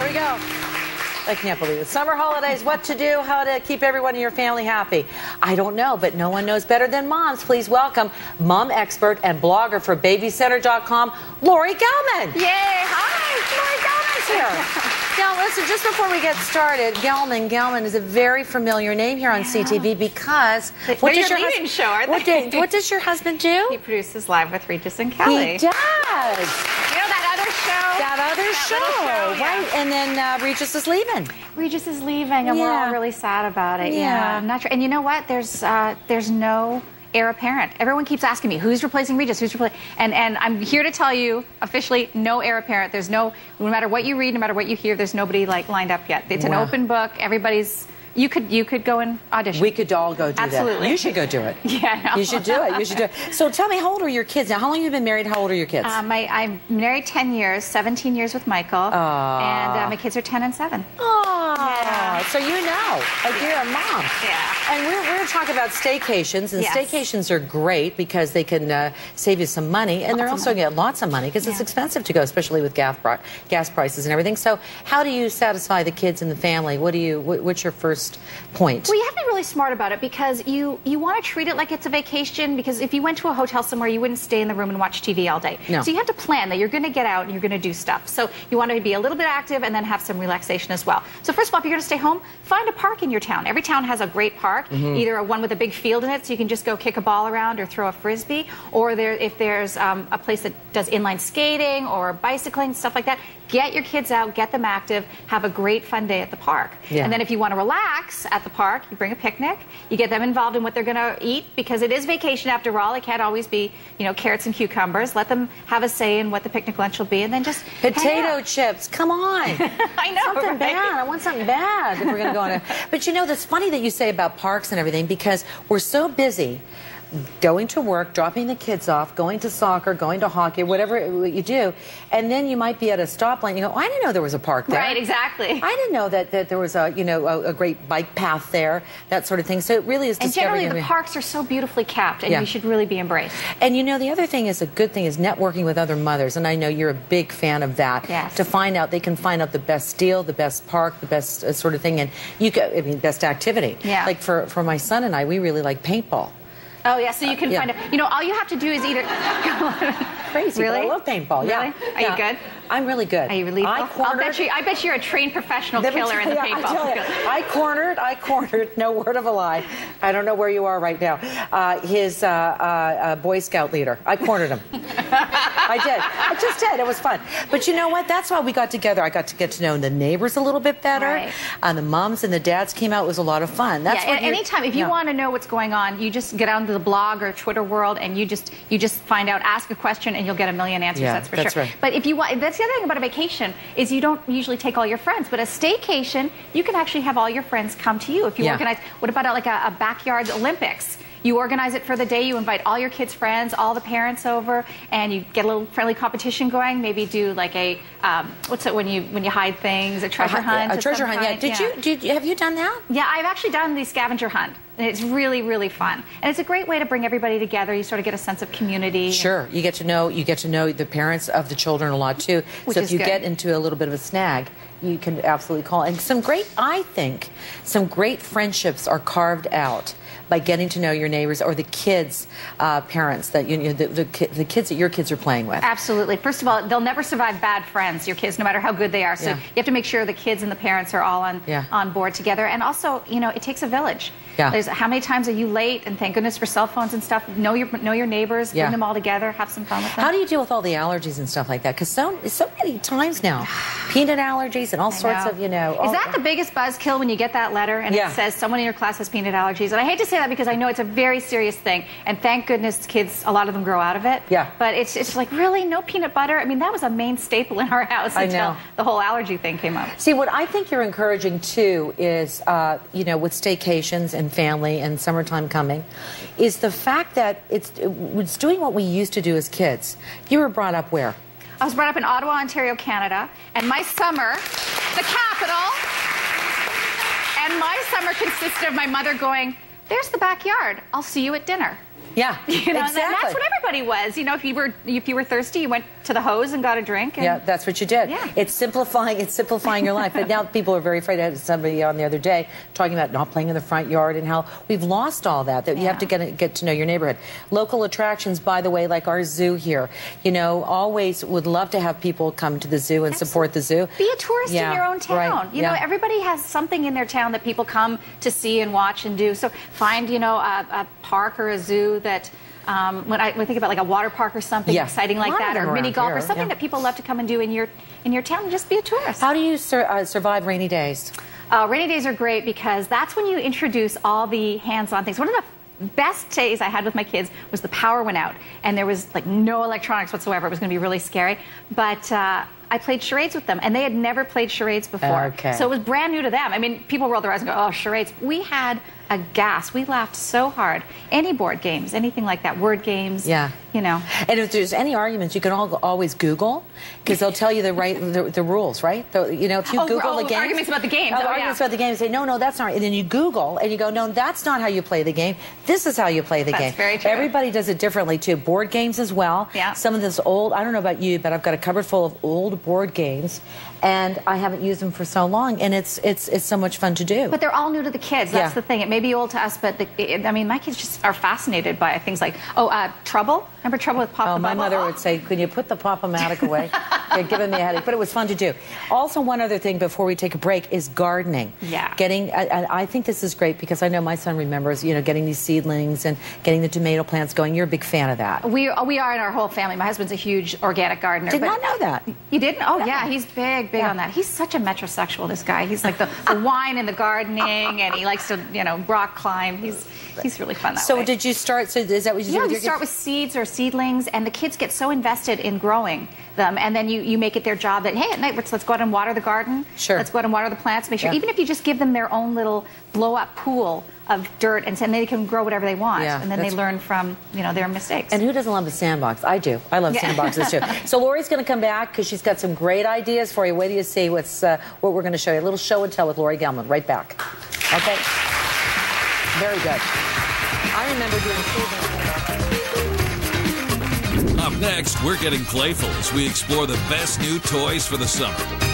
Here we go. I can't believe it. Summer holidays, what to do, how to keep everyone in your family happy. I don't know, but no one knows better than moms. Please welcome mom expert and blogger for babycenter.com, Laurie Gelman. Yay, hi, Laurie Gelman's here. Now, listen, just before we get started, Gelman is a very familiar name here on CTV because... What does your leading show, aren't they? What does your husband do? He produces Live with Regis and Kelly. He does. You know that other show? That other show, right? And then Regis is leaving. Regis is leaving, and we're all really sad about it. Yeah, I'm not sure. And you know what? There's no heir apparent. Everyone keeps asking me, who's replacing Regis? Who's replacing? And I'm here to tell you, officially, no heir apparent. There's no matter what you read, no matter what you hear, there's nobody like lined up yet. It's an open book. Everybody's. You could go and audition. We could all go do that. Absolutely. You should go do it. Yeah, I know. You should do it. You should do it. So tell me, how old are your kids now? How long have you been married? How old are your kids? I'm married 10 years, 17 years with Michael, and my kids are 10 and 7. Yeah. So you know, like you're a mom. Yeah. And we're going to talk about staycations, and staycations are great because they can save you some money, and they're also get lots of money because it's expensive to go, especially with gas prices and everything. So how do you satisfy the kids and the family? What's your first point? Well, you have to be really smart about it because you want to treat it like it's a vacation, because if you went to a hotel somewhere, you wouldn't stay in the room and watch TV all day. No. So you have to plan that you're going to get out and you're going to do stuff. So you want to be a little bit active and then have some relaxation as well. So first of all, if you're going to stay home, find a park in your town. Every town has a great park, either one with a big field in it so you can just go kick a ball around or throw a frisbee, or if there's a place that does inline skating or bicycling, stuff like that. Get your kids out, get them active, have a great fun day at the park. And then if you want to relax at the park, you bring a picnic, you get them involved in what they're going to eat, because it is vacation after all. It can't always be, carrots and cucumbers. Let them have a say in what the picnic lunch will be, and then just potato chips. Come on. I know, something bad. I want something bad if we're going to go on a... But that's funny that you say about parks and everything, because we're so busy going to work, dropping the kids off, going to soccer, going to hockey, whatever you do, and then you might be at a stoplight and you go, I didn't know there was a park there. Right, exactly. I didn't know that there was a great bike path there, that sort of thing. So it really is discovering. And generally the parks are so beautifully capped, and you should really be embraced. And the other thing is, a good thing is networking with other mothers, and I know you're a big fan of that. Yes. To find out, they can find out the best deal, the best park, the best sort of thing, and best activity. Yeah. Like for my son and I, we really like paintball. Oh, yeah, so you can find it. All you have to do is either... Crazy, really? But I love paintball. Really? Yeah. Are you good? I'm really good. Are you really? I bet you're a trained professional killer in the paintball. I cornered, no word of a lie. I don't know where you are right now. His Boy Scout leader. I cornered him. I did. I just did. It was fun. But you know what? That's why we got together. I got to get to know the neighbors a little bit better. Right. And the moms and the dads came out. It was a lot of fun. That's what anytime, if you want to know what's going on, you just get onto the blog or Twitter world, and you just find out, ask a question, and you'll get a million answers. That's for sure. Right. But if you want, that's the other thing about a vacation is you don't usually take all your friends. But a staycation, you can actually have all your friends come to you. If you organize, what about a backyard Olympics? You organize it for the day. You invite all your kids' friends, all the parents over, and you get a little friendly competition going. Maybe do like a what's it when you hide things? A treasure hunt. A treasure hunt. Yeah. Have you done that? Yeah, I've actually done the scavenger hunt. And it's really, really fun. And it's a great way to bring everybody together. You sort of get a sense of community. Sure. You get to know the parents of the children a lot too. So if you get into a little bit of a snag, you can absolutely call. And some great friendships are carved out by getting to know your neighbors or the kids' parents that the kids that your kids are playing with. Absolutely. First of all, they'll never survive bad friends, your kids, no matter how good they are. So you have to make sure the kids and the parents are all on board together. And also, it takes a village. Yeah. There's how many times are you late? And thank goodness for cell phones and stuff. Know your neighbors, bring them all together, have some fun with them. How do you deal with all the allergies and stuff like that? Because so many times now, peanut allergies and all sorts of, Is that the biggest buzzkill when you get that letter and it says someone in your class has peanut allergies? And I hate to say that because I know it's a very serious thing. And thank goodness kids, a lot of them grow out of it. Yeah. But it's like, really? No peanut butter? I mean, that was a main staple in our house until the whole allergy thing came up. See, what I think you're encouraging, too, is, with staycations and family and summertime coming, is the fact that it's doing what we used to do as kids. You were brought up where? I was brought up in Ottawa, Ontario, Canada, and my summer, the capital, and my summer consisted of my mother going, there's the backyard, I'll see you at dinner. Yeah, exactly. That's what everybody was. If you were thirsty, you went to the hose and got a drink. And yeah, that's what you did. Yeah. It's simplifying your life. But now people are very afraid. I had somebody on the other day talking about not playing in the front yard and how we've lost all that you have to get to know your neighborhood. Local attractions, by the way, like our zoo here, you know, always would love to have people come to the zoo and support the zoo. Be a tourist in your own town. Right. You know, everybody has something in their town that people come to see and watch and do. So find, you know, a park or a zoo that when I think about like a water park or something exciting like that, or mini golf or something that people love to come and do in your town, just be a tourist. How do you survive rainy days? Rainy days are great because that's when you introduce all the hands-on things. One of the best days I had with my kids was the power went out and there was like no electronics whatsoever. It was going to be really scary, but I played charades with them, and they had never played charades before. Okay. So it was brand new to them. I mean, people rolled their eyes and go, oh, charades. We had a gas. We laughed so hard. Any board games, anything like that, word games, you know. And if there's any arguments, you can always Google, because they'll tell you the rules, right? You know, if you Google the game. Arguments about the games. Arguments about the game, say, no, that's not right. And then you Google, and you go, no, that's not how you play the game. This is how you play the game. That's very true. Everybody does it differently, too. Board games as well. Yeah. Some of this old, I don't know about you, but I've got a cupboard full of old board games, and I haven't used them for so long, and it's so much fun to do. But they're all new to the kids. That's the thing. It may be old to us, but I mean, my kids just are fascinated by things like, Trouble. Remember Trouble with Pop the My Bubble? mother would say, can you put the Pop-O-Matic away? You're giving me a headache. But it was fun to do. Also, one other thing before we take a break is gardening. Yeah. I think this is great because I know my son remembers, you know, getting these seedlings and getting the tomato plants going. You're a big fan of that. We are in our whole family. My husband's a huge organic gardener. Did not know that. You didn't? Oh, yeah. He's big on that. He's such a metrosexual, this guy. He's like the wine and the gardening, and he likes to, you know, rock climb. He's really fun that way. So did you start, so is that what you do? Yeah, you start with seeds or seedlings, and the kids get so invested in growing them, and then you make it their job that, hey, at night, let's go out and water the garden. Sure. Let's go out and water the plants. Make sure, even if you just give them their own little blow-up pool of dirt, and then they can grow whatever they want, and then they learn from, you know, their mistakes. And who doesn't love a sandbox? I do. I love sandboxes too. So Laurie's going to come back because she's got some great ideas for you. Wait till you see what we're going to show you. A little show and tell with Laurie Gelman. Right back. Okay. Very good. I remember doing food. Up next, we're getting playful as we explore the best new toys for the summer.